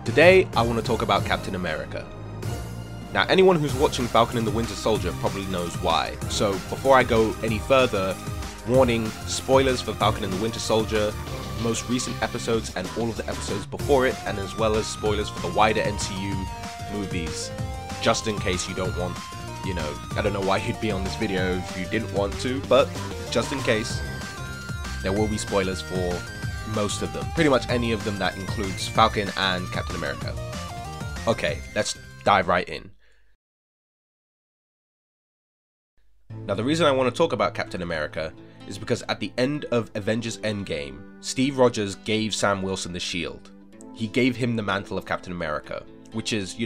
Today, I want to talk about Captain America. Now, anyone who's watching Falcon and the Winter Soldier probably knows why. So, before I go any further, warning, spoilers for Falcon and the Winter Soldier, most recent episodes and all of the episodes before it, and as well as spoilers for the wider MCU movies, just in case you don't want, I don't know why you'd be on this video if you didn't want to, but just in case, there will be spoilers for most of them. Pretty much any of them that includes Falcon and Captain America. Okay, let's dive right in. Now, the reason I want to talk about Captain America is because at the end of Avengers Endgame, Steve Rogers gave Sam Wilson the shield. He gave him the mantle of Captain America, which is,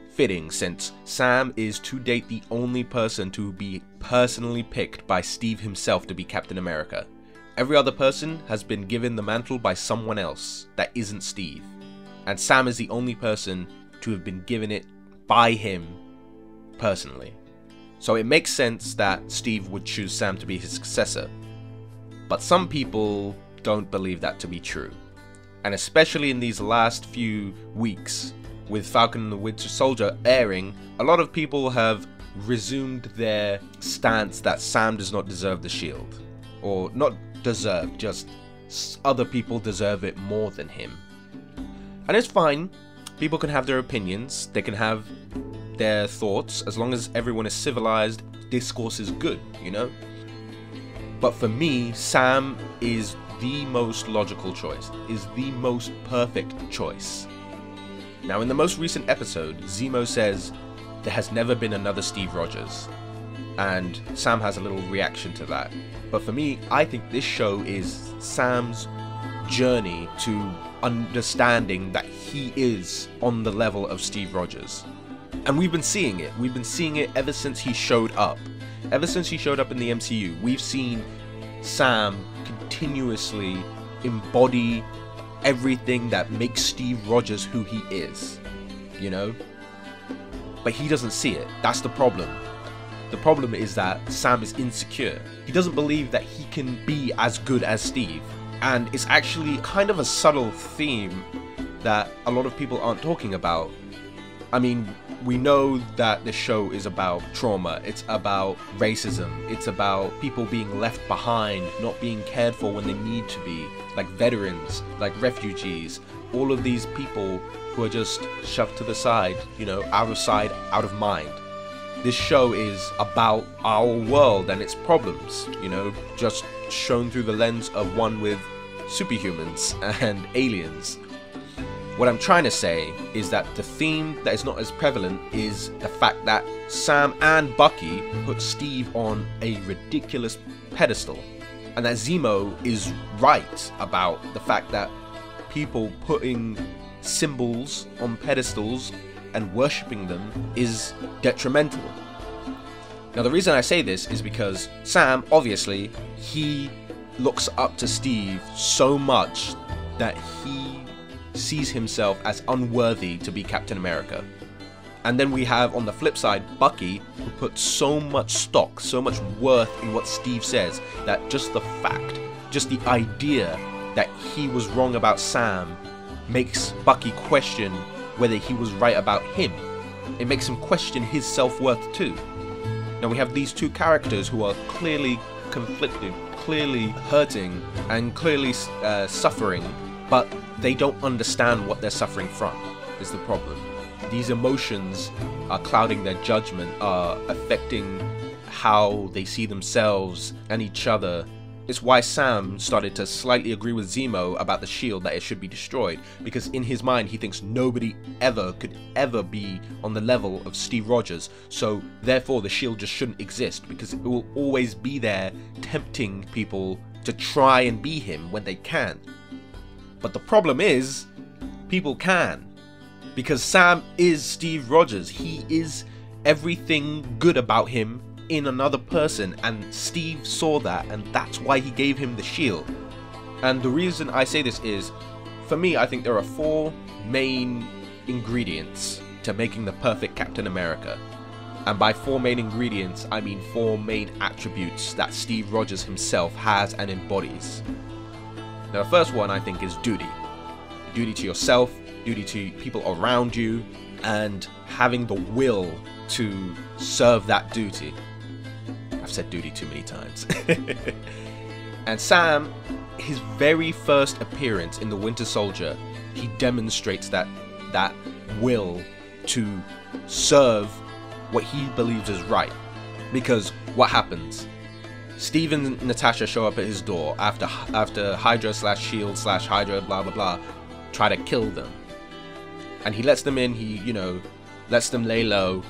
fitting since Sam is to date the only person to be personally picked by Steve himself to be Captain America. Every other person has been given the mantle by someone else that isn't Steve, and Sam is the only person to have been given it by him personally. So it makes sense that Steve would choose Sam to be his successor. But some people don't believe that to be true. And especially in these last few weeks, with Falcon and the Winter Soldier airing, a lot of people have resumed their stance that Sam does not deserve the shield. Or not deserve, just other people deserve it more than him. And it's fine. People can have their opinions. They can have their thoughts, as long as everyone is civilized, discourse is good, But for me, Sam is the most logical choice, is the most perfect choice. Now, in the most recent episode, Zemo says, there has never been another Steve Rogers. And Sam has a little reaction to that. But for me, I think this show is Sam's journey to understanding that he is on the level of Steve Rogers. And we've been seeing it. We've been seeing it ever since he showed up. Ever since he showed up in the MCU, we've seen Sam continuously embody everything that makes Steve Rogers who he is. But he doesn't see it. That's the problem. The problem is that Sam is insecure. He doesn't believe that he can be as good as Steve. And it's actually kind of a subtle theme that a lot of people aren't talking about. I mean, we know that the show is about trauma, it's about racism, it's about people being left behind, not being cared for when they need to be, like veterans, like refugees, all of these people who are just shoved to the side, out of sight, out of mind. This show is about our world and its problems, just shown through the lens of one with superhumans and aliens. What I'm trying to say is that the theme that is not as prevalent is the fact that Sam and Bucky put Steve on a ridiculous pedestal, and that Zemo is right about the fact that people putting symbols on pedestals and worshipping them is detrimental. Now, the reason I say this is because Sam, obviously, he looks up to Steve so much that he sees himself as unworthy to be Captain America. And then we have on the flip side Bucky, who puts so much stock, so much worth in what Steve says, that just the fact, just the idea that he was wrong about Sam makes Bucky question whether he was right about him. It makes him question his self-worth too. Now we have these two characters who are clearly conflicted, clearly hurting, and clearly suffering, but they don't understand what they're suffering from, is the problem. These emotions are clouding their judgment, are affecting how they see themselves and each other. It's why Sam started to slightly agree with Zemo about the shield, that it should be destroyed, because in his mind he thinks nobody could ever be on the level of Steve Rogers, so therefore the shield just shouldn't exist, because it will always be there tempting people to try and be him when they can't. But the problem is, people can. Because Sam is Steve Rogers. He is everything good about him in another person. And Steve saw that, and that's why he gave him the shield. And the reason I say this is, for me, I think there are 4 main ingredients to making the perfect Captain America. And by 4 main ingredients, I mean 4 main attributes that Steve Rogers himself has and embodies. Now, the first one, I think, is duty. Duty to yourself, duty to people around you, and having the will to serve that duty. I've said duty too many times. And Sam, his very first appearance in The Winter Soldier, he demonstrates that will to serve what he believes is right. Because what happens? Steve and Natasha show up at his door after Hydra / Shield / Hydra blah blah blah try to kill them. And he lets them in, he, you know, lets them lay low.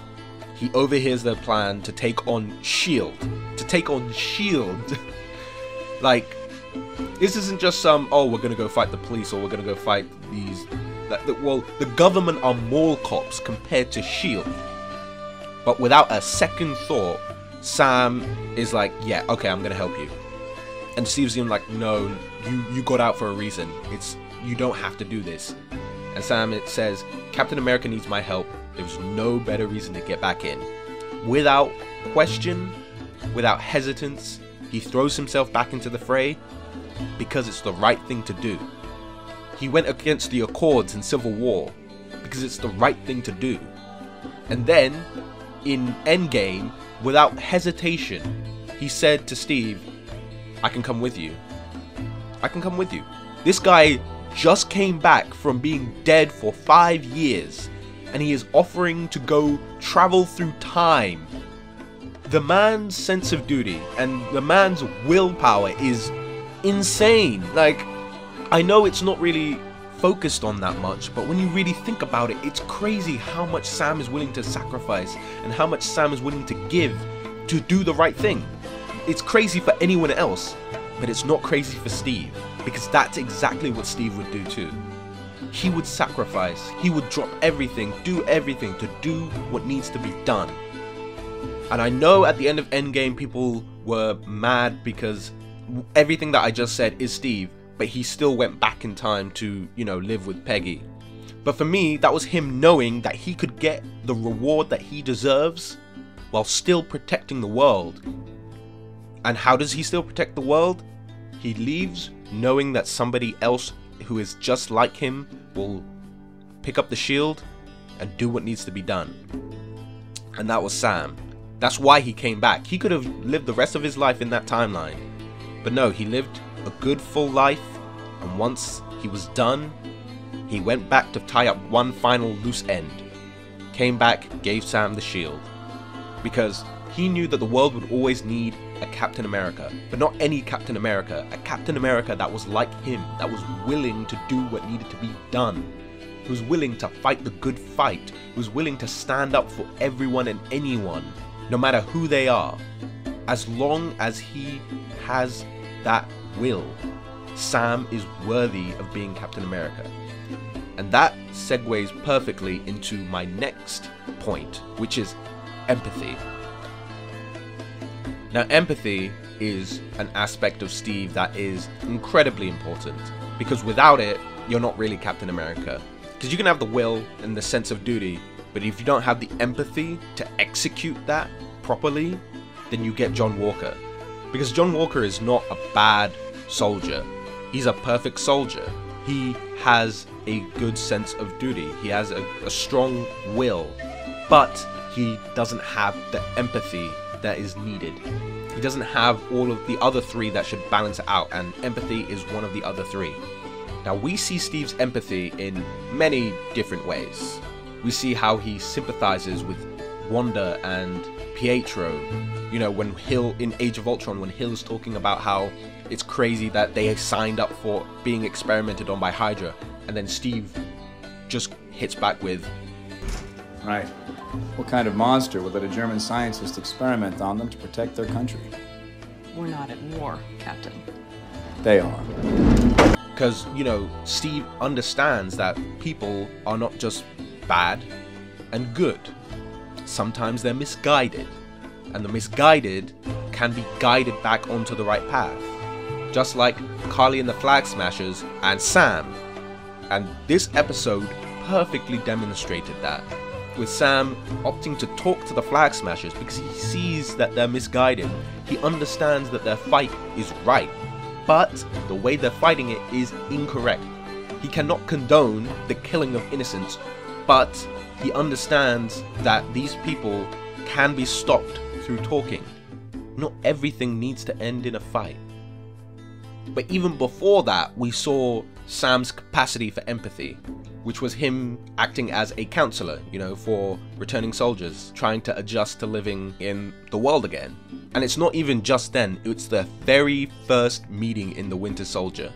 He overhears their plan to take on Shield. Like, this isn't just some, oh, we're gonna go fight the police, or we're gonna go fight these... well, the government are mall cops compared to Shield. But without a second thought, Sam is like, yeah, okay, I'm gonna help you. And Steve's even like, no, you got out for a reason. You don't have to do this. And Sam, it says, Captain America needs my help. There's no better reason to get back in. Without question, without hesitance, he throws himself back into the fray because it's the right thing to do. He went against the Accords in Civil War because it's the right thing to do. And then, in Endgame, without hesitation, he said to Steve, I can come with you. I can come with you. This guy just came back from being dead for 5 years, and he is offering to go travel through time. The man's sense of duty and the man's willpower is insane. Like, I know it's not really focused on that much, but when you really think about it, it's crazy how much Sam is willing to sacrifice and how much Sam is willing to give to do the right thing. It's crazy for anyone else, but it's not crazy for Steve, because that's exactly what Steve would do too. He would sacrifice, he would drop everything, do everything to do what needs to be done. And I know at the end of Endgame people were mad because everything that I just said is Steve, but he still went back in time to, you know, live with Peggy. But for me, that was him knowing that he could get the reward that he deserves while still protecting the world. And how does he still protect the world? He leaves knowing that somebody else who is just like him will pick up the shield and do what needs to be done. And that was Sam. That's why he came back. He could have lived the rest of his life in that timeline. But no, he lived a good full life, and once he was done, he went back to tie up one final loose end. Came back, gave Sam the shield. Because he knew that the world would always need a Captain America, but not any Captain America, a Captain America that was like him, that was willing to do what needed to be done, who was willing to fight the good fight, who was willing to stand up for everyone and anyone, no matter who they are. As long as he has that will, Sam is worthy of being Captain America. And that segues perfectly into my next point, which is empathy. Now, empathy is an aspect of Steve that is incredibly important, because without it, you're not really Captain America. Because you can have the will and the sense of duty, but if you don't have the empathy to execute that properly, then you get John Walker. Because John Walker is not a bad soldier. He's a perfect soldier. He has a good sense of duty. He has a strong will, but he doesn't have the empathy that is needed. He doesn't have all of the other three that should balance it out, and empathy is one of the other three. Now, we see Steve's empathy in many different ways. We see how he sympathizes with Wanda and Pietro. You know, when Hill, in Age of Ultron, when Hill is talking about how it's crazy that they signed up for being experimented on by Hydra, and then Steve just hits back with, right. What kind of monster would let a German scientist experiment on them to protect their country? We're not at war, Captain. They are. Because, you know, Steve understands that people are not just bad and good. Sometimes they're misguided, and the misguided can be guided back onto the right path. Just like Carly and the Flag Smashers and Sam. And this episode perfectly demonstrated that, with Sam opting to talk to the Flag Smashers because he sees that they're misguided. He understands that their fight is right, but the way they're fighting it is incorrect. He cannot condone the killing of innocents, but he understands that these people can be stopped through talking. Not everything needs to end in a fight. But even before that, we saw Sam's capacity for empathy, which was him acting as a counselor, you know, for returning soldiers, trying to adjust to living in the world again. And it's not even just then, it's the very first meeting in the Winter Soldier.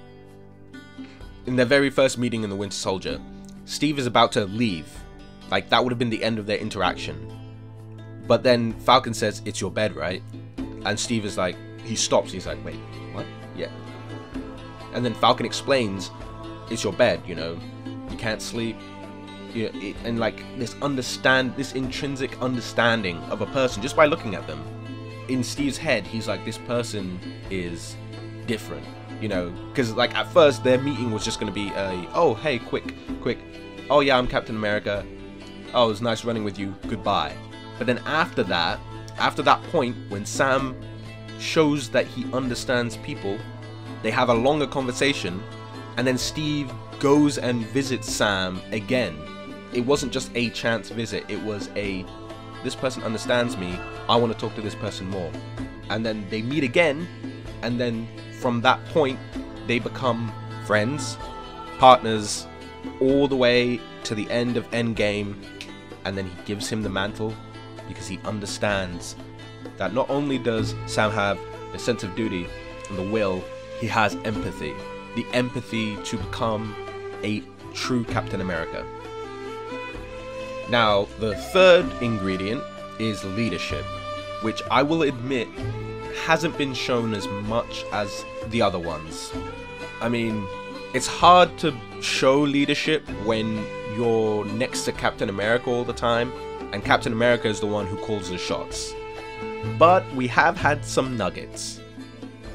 In their very first meeting in the Winter Soldier, Steve is about to leave. Like, that would have been the end of their interaction. But then Falcon says, "It's your bed, right?" And Steve is like, he stops, he's like, "Wait, what?" "Yeah." And then Falcon explains, "It's your bed, you know, you can't sleep." And like this intrinsic understanding of a person just by looking at them. In Steve's head, he's like, this person is different, you know, because like at first their meeting was just going to be oh hey, quick, oh yeah, I'm Captain America, oh it was nice running with you, goodbye. But then after that point, when Sam shows that he understands people, they have a longer conversation, and then Steve goes and visits Sam again. It wasn't just a chance visit, it was this person understands me, I want to talk to this person more. And then they meet again, and then from that point they become friends, partners, all the way to the end of Endgame. And then he gives him the mantle because he understands that not only does Sam have a sense of duty and the will, he has empathy. The empathy to become a true Captain America. Now, the third ingredient is leadership, which I will admit hasn't been shown as much as the other ones. I mean, it's hard to show leadership when you're next to Captain America all the time, and Captain America is the one who calls the shots. But we have had some nuggets.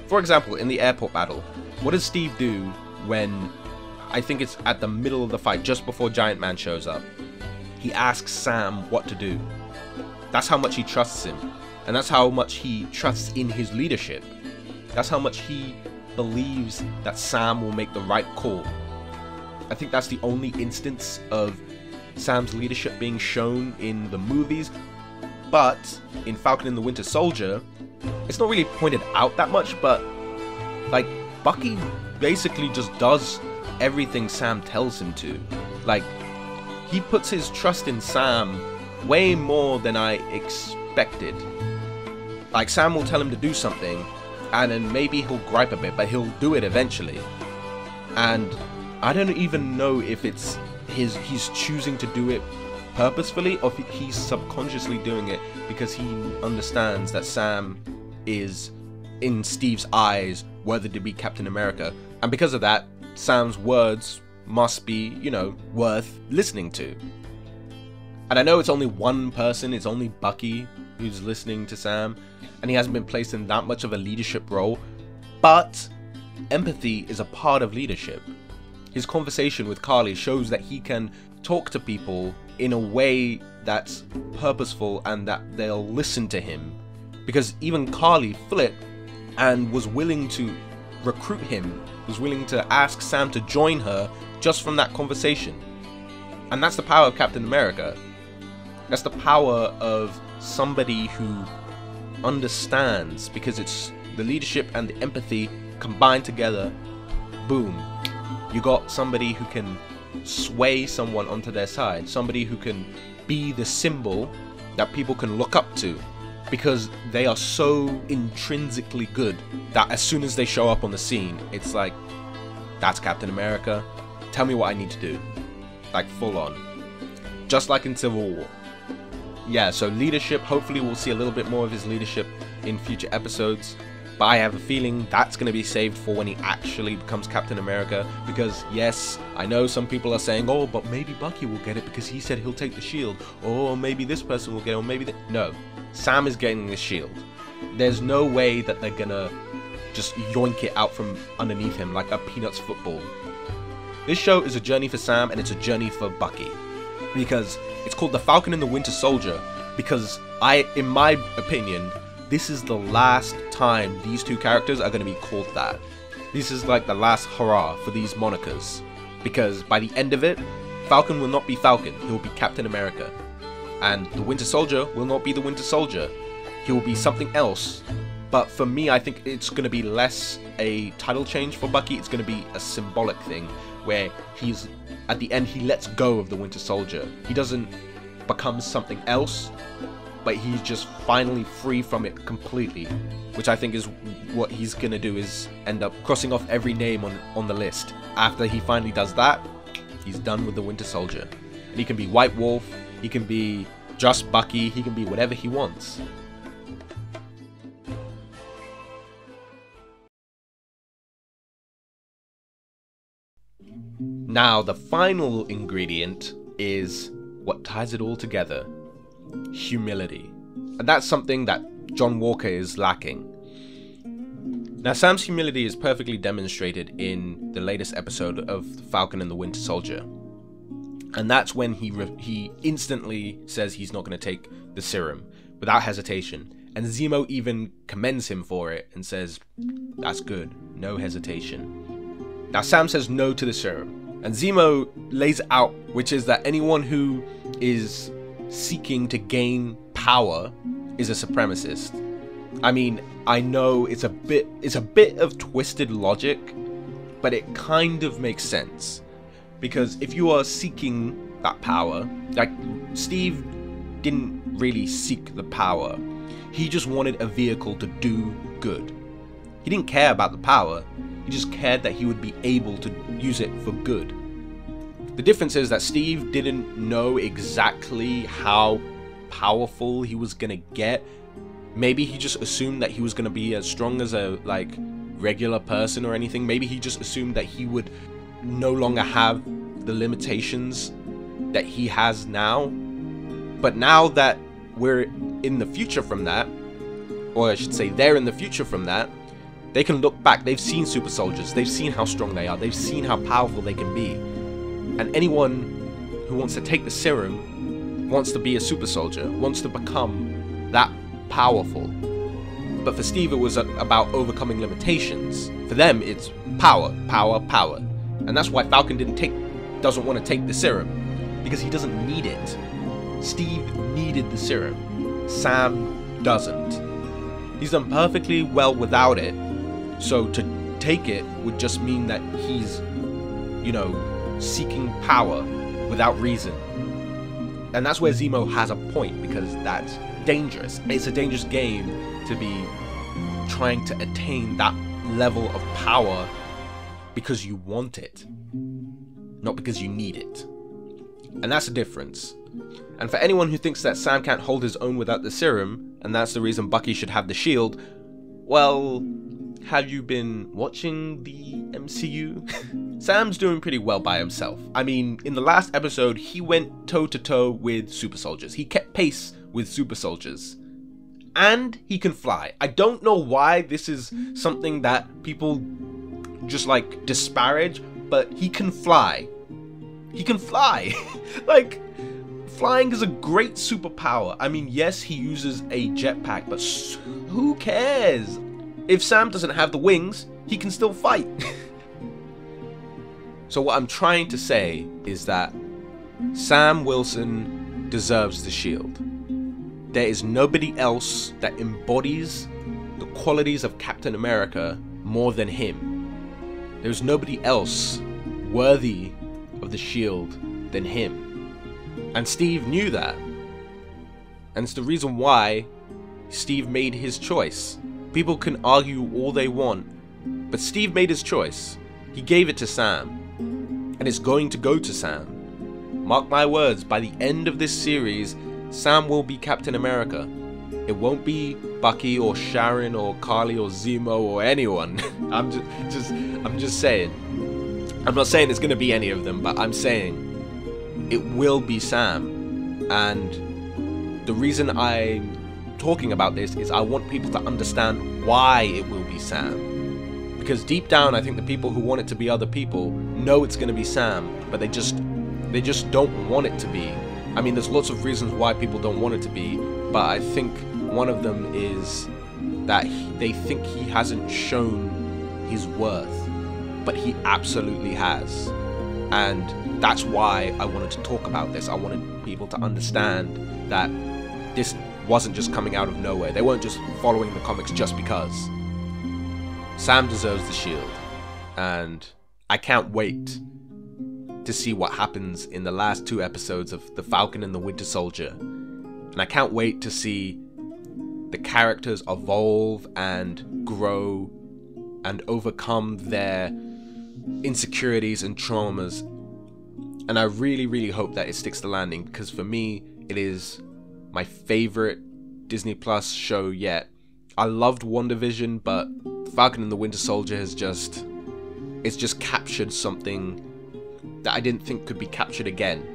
For example, in the airport battle, what does Steve do when, I think it's at the middle of the fight, just before Giant Man shows up? He asks Sam what to do. That's how much he trusts him. And that's how much he trusts in his leadership. That's how much he believes that Sam will make the right call. I think that's the only instance of Sam's leadership being shown in the movies. But in Falcon and the Winter Soldier, it's not really pointed out that much, but like Bucky basically just does everything Sam tells him to. Like, he puts his trust in Sam way more than I expected. Like, Sam will tell him to do something, and then maybe he'll gripe a bit, but he'll do it eventually. And I don't even know if it's he's choosing to do it purposefully, or if he's subconsciously doing it because he understands that Sam is, in Steve's eyes, worthy to be Captain America. And because of that, Sam's words must be, you know, worth listening to. And I know it's only one person, it's only Bucky who's listening to Sam, and he hasn't been placed in that much of a leadership role, but empathy is a part of leadership. His conversation with Carly shows that he can talk to people in a way that's purposeful and that they'll listen to him. Because even Carly flipped and was willing to recruit him, was willing to ask Sam to join her just from that conversation. And that's the power of Captain America. That's the power of somebody who understands, because it's the leadership and the empathy combined together. Boom. You got somebody who can sway someone onto their side, somebody who can be the symbol that people can look up to, because they are so intrinsically good that as soon as they show up on the scene, it's like, that's Captain America, tell me what I need to do. Like, full on. Just like in Civil War. Yeah, so leadership, hopefully we'll see a little bit more of his leadership in future episodes, but I have a feeling that's going to be saved for when he actually becomes Captain America, because yes, I know some people are saying, oh, but maybe Bucky will get it because he said he'll take the shield, or maybe this person will get it, or maybe no, Sam is getting the shield. There's no way that they're gonna just yoink it out from underneath him like a Peanuts football. This show is a journey for Sam, and it's a journey for Bucky, because it's called The Falcon and the Winter Soldier, because in my opinion, this is the last time these two characters are going to be called that. This is like the last hurrah for these monikers, Because by the end of it, Falcon will not be Falcon, he will be Captain America. And the Winter Soldier will not be the Winter Soldier, he will be something else. But for me, I think it's going to be less a title change for Bucky, it's going to be a symbolic thing, where he's, at the end, he lets go of the Winter Soldier. He doesn't become something else, but he's just finally free from it completely, which I think is what he's going to do, is end up crossing off every name on the list. After he finally does that, he's done with the Winter Soldier. And he can be White Wolf, he can be just Bucky, he can be whatever he wants. Now, the final ingredient is what ties it all together: humility. And that's something that John Walker is lacking. Now, Sam's humility is perfectly demonstrated in the latest episode of Falcon and the Winter Soldier. And that's when he instantly says he's not going to take the serum, without hesitation. And Zemo even commends him for it and says, that's good, no hesitation. Now, Sam says no to the serum. And Zemo lays it out, which is that anyone who is seeking to gain power is a supremacist. I mean, I know it's a bit of twisted logic, but it kind of makes sense. Because if you are seeking that power, like Steve didn't really seek the power. He just wanted a vehicle to do good. He didn't care about the power, he just cared that he would be able to use it for good. The difference is that Steve didn't know exactly how powerful he was gonna get. Maybe he just assumed that he was gonna be as strong as a regular person or anything. Maybe he just assumed that he would no longer have the limitations that he has now. But now that we're in the future from that, or I should say they're in the future from that, they can look back. They've seen super soldiers, they've seen how strong they are, they've seen how powerful they can be. And anyone who wants to take the serum wants to be a super soldier, wants to become that powerful. But for Steve, it was about overcoming limitations. For them, it's power, power, power. And that's why Falcon doesn't want to take the serum, because he doesn't need it. Steve needed the serum. Sam doesn't. He's done perfectly well without it. So to take it would just mean that he's, seeking power without reason. And that's where Zemo has a point, because that's dangerous. It's a dangerous game to be trying to attain that level of power because you want it, not because you need it. And that's the difference. And for anyone who thinks that Sam can't hold his own without the serum, and that's the reason Bucky should have the shield, well, have you been watching the MCU? Sam's doing pretty well by himself. I mean, in the last episode, he went toe-to-toe with super soldiers. He kept pace with super soldiers. And he can fly. I don't know why this is something that people just disparage, but he can fly. He can fly. Flying is a great superpower. I mean, yes, he uses a jetpack, but who cares? If Sam doesn't have the wings, he can still fight. So what I'm trying to say is that Sam Wilson deserves the shield. There is nobody else that embodies the qualities of Captain America more than him. There's nobody else worthy of the shield than him. And Steve knew that. And it's the reason why Steve made his choice. People can argue all they want, but Steve made his choice. He gave it to Sam. And it's going to go to Sam. Mark my words, by the end of this series, Sam will be Captain America. It won't be Bucky or Sharon or Carly or Zemo or anyone. I'm just saying. I'm not saying it's going to be any of them, but I'm saying it will be Sam. And the reason I'm talking about this is I want people to understand why it will be Sam. Because deep down, I think the people who want it to be other people know it's going to be Sam, but they just don't want it to be. I mean, there's lots of reasons why people don't want it to be, but I think one of them is that they think he hasn't shown his worth, but he absolutely has. And that's why I wanted to talk about this. I wanted people to understand that this wasn't just coming out of nowhere. They weren't just following the comics just because. Sam deserves the shield, and I can't wait to see what happens in the last 2 episodes of The Falcon and the Winter Soldier. And I can't wait to see the characters evolve and grow and overcome their insecurities and traumas. And I really, really hope that it sticks the landing, because for me, it is my favorite Disney Plus show yet. I loved WandaVision, but Falcon and the Winter Soldier has just captured something that I didn't think could be captured again.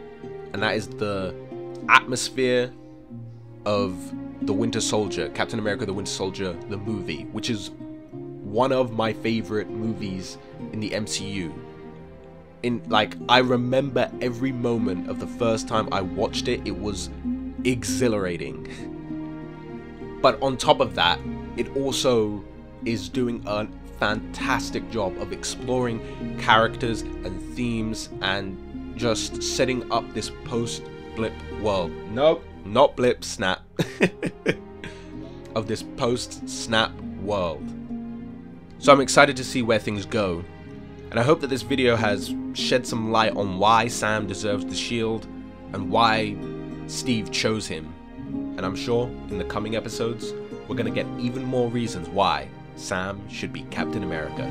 And that is the atmosphere of the Winter Soldier, Captain America the Winter Soldier, the movie, which is one of my favorite movies in the MCU. I remember every moment of the first time I watched it. It was exhilarating. But on top of that, it also is doing a fantastic job of exploring characters and themes and just setting up this post-blip world. Nope, not blip, snap. Of this post-snap world. So I'm excited to see where things go. And I hope that this video has shed some light on why Sam deserves the shield and why Steve chose him. And I'm sure in the coming episodes, we're going to get even more reasons why Sam should be Captain America.